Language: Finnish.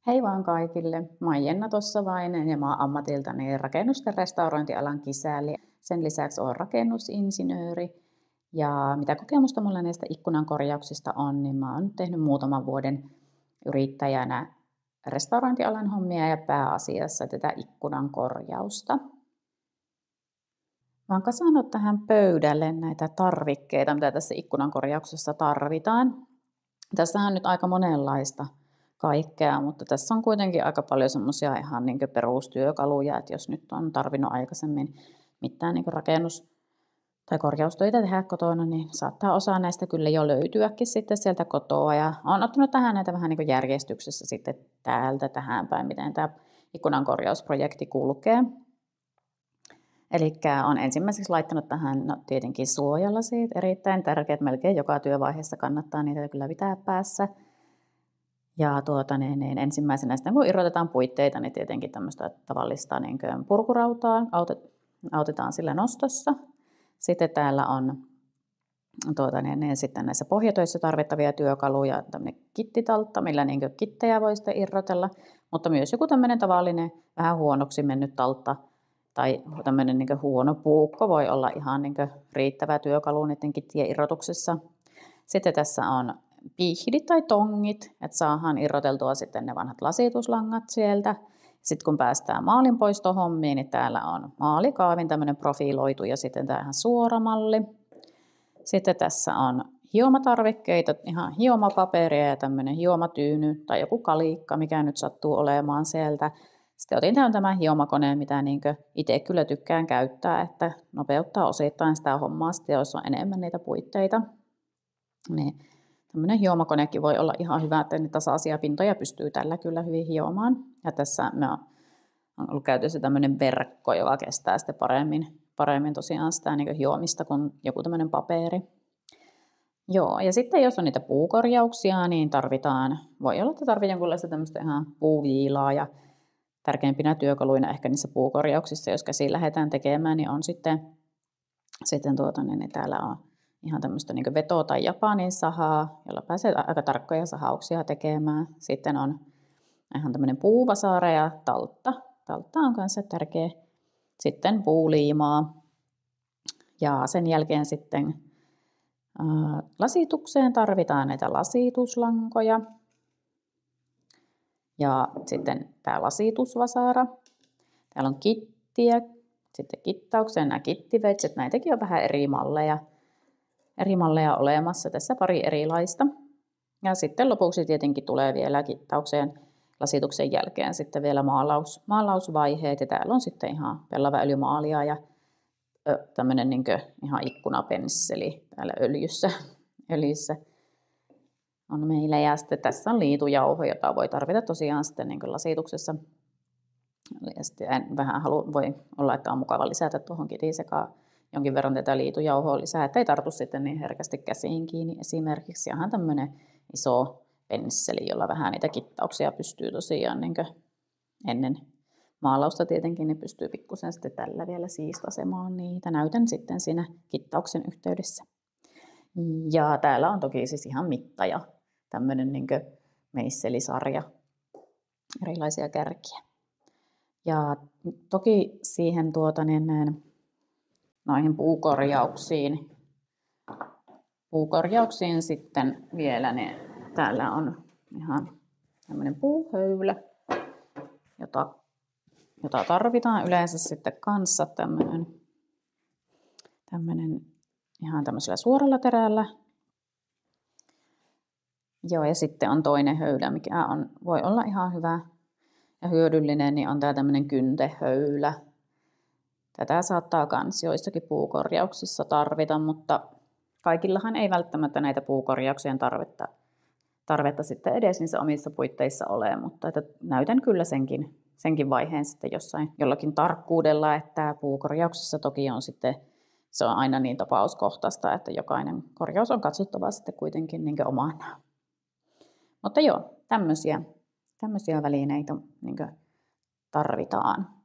Hei vaan kaikille. Mä oon Jenna Tossavainen ja mä oon ammatiltani rakennusten restaurointialan kisälli. Sen lisäksi oon rakennusinsinööri. Ja mitä kokemusta mulla näistä ikkunan korjauksista on, niin mä oon tehnyt muutaman vuoden yrittäjänä restaurointialan hommia ja pääasiassa tätä ikkunan korjausta. Mä oon kasannut tähän pöydälle näitä tarvikkeita, mitä tässä ikkunan korjauksessa tarvitaan. Tässähän on nyt aika monenlaista kaikkea, mutta tässä on kuitenkin aika paljon semmoisia ihan niin perustyökaluja, että jos nyt on tarvinnut aikaisemmin mitään niin rakennus- tai korjaustöitä tehdä kotona, niin saattaa osa näistä kyllä jo löytyäkin sitten sieltä kotoa. Ja olen ottanut tähän näitä vähän niin järjestyksessä sitten täältä tähän päin, miten tämä ikkunan korjausprojekti kulkee. Eli olen ensimmäiseksi laittanut tähän tietenkin suojalasit, erittäin tärkeät, melkein joka työvaiheessa kannattaa niitä kyllä pitää päässä. Ja ensimmäisenä sitten kun irrotetaan puitteita, niin tietenkin tämmöistä tavallista niin purkurautaa autetaan sillä nostossa. Sitten täällä on sitten näissä pohjatöissä tarvittavia työkaluja, tämmöinen kittitaltta, millä niin kittejä voi sitten irrotella, mutta myös joku tämmöinen tavallinen vähän huonoksi mennyt taltta tai tämmöinen niin huono puukko voi olla ihan niin riittävä työkalu niiden kittien irrotuksessa. Sitten tässä on pihdit tai tongit, että saadaan irroteltua sitten ne vanhat lasituslangat sieltä. Sitten kun päästään maalinpoistohommiin, niin täällä on maalikaavin tämmöinen profiloitu ja sitten tämä ihan suora malli. Sitten tässä on hiomatarvikkeita, ihan hiomapaperia ja tämmöinen hiomatyyny tai joku kalikka, mikä nyt sattuu olemaan sieltä. Sitten otin tämän hiomakoneen, mitä itse kyllä tykkään käyttää, että nopeuttaa osittain sitä hommaa, sitten jos on enemmän niitä puitteita. Niin tämmöinen hiomakonekin voi olla ihan hyvä, että niitä tasaisia pintoja pystyy tällä kyllä hyvin hiomaan. Ja tässä on ollut käytössä tämmöinen verkko, joka kestää sitten paremmin tosiaan sitä niin hiomista kuin joku tämmöinen paperi. Joo, ja sitten jos on niitä puukorjauksia, niin voi olla, että tarvitaan jonkunlaista tämmöistä ihan puuviilaa ja tärkeimpinä työkaluina ehkä niissä puukorjauksissa, jos käsiin lähdetään tekemään, niin on sitten niin täällä on ihan tämmöistä niin veto- tai japanin sahaa, jolla pääsee aika tarkkoja sahauksia tekemään. Sitten on ihan tämmöinen puuvasara ja taltta. Taltta on kanssa tärkeä. Sitten puuliimaa. Ja sen jälkeen sitten lasitukseen tarvitaan näitä lasituslankoja. Ja sitten tämä lasitusvasara. Täällä on kittiä. Sitten kittaukseen nämä kittiveitset. Näitäkin on vähän eri malleja olemassa. Tässä pari erilaista. Ja sitten lopuksi tietenkin tulee vielä kittaukseen lasituksen jälkeen sitten vielä maalausvaiheet. Ja täällä on sitten ihan pellava öljymaalia ja tämmöinen ihan ikkunapensseli täällä öljyssä on meillä. Ja sitten tässä on liitujauho, jota voi tarvita tosiaan sitten lasituksessa. Ja sitten voi olla, että on mukava lisätä tuohon kitin sekaan jonkin verran tätä liitujauhoa lisää, että ei tartu sitten niin herkästi käsiin kiinni esimerkiksi. Ihan tämmöinen iso pensseli, jolla vähän niitä kittauksia pystyy tosiaan ennen maalausta tietenkin, niin pystyy pikkusen sitten tällä vielä siistasemaan niitä. Näytän sitten siinä kittauksen yhteydessä. Ja täällä on toki siis ihan mitta ja tämmöinen meisselisarja, erilaisia kärkiä. Ja toki siihen noihin puukorjauksiin sitten vielä täällä on ihan tämmöinen puuhöylä, jota tarvitaan yleensä sitten kanssa tämmöinen ihan tämmöisellä suoralla terällä. Joo, ja sitten on toinen höylä, mikä voi olla ihan hyvä ja hyödyllinen, niin on tämä tämmöinen kyntehöylä. Tätä saattaa myös joissakin puukorjauksissa tarvita, mutta kaikillahan ei välttämättä näitä puukorjauksien tarvetta sitten edes niissä omissa puitteissa ole, mutta että näytän kyllä senkin vaiheen sitten jollakin tarkkuudella, että puukorjauksissa toki on sitten, se on aina niin tapauskohtaista, että jokainen korjaus on katsottava sitten kuitenkin omana. Mutta joo, tämmöisiä välineitä tarvitaan.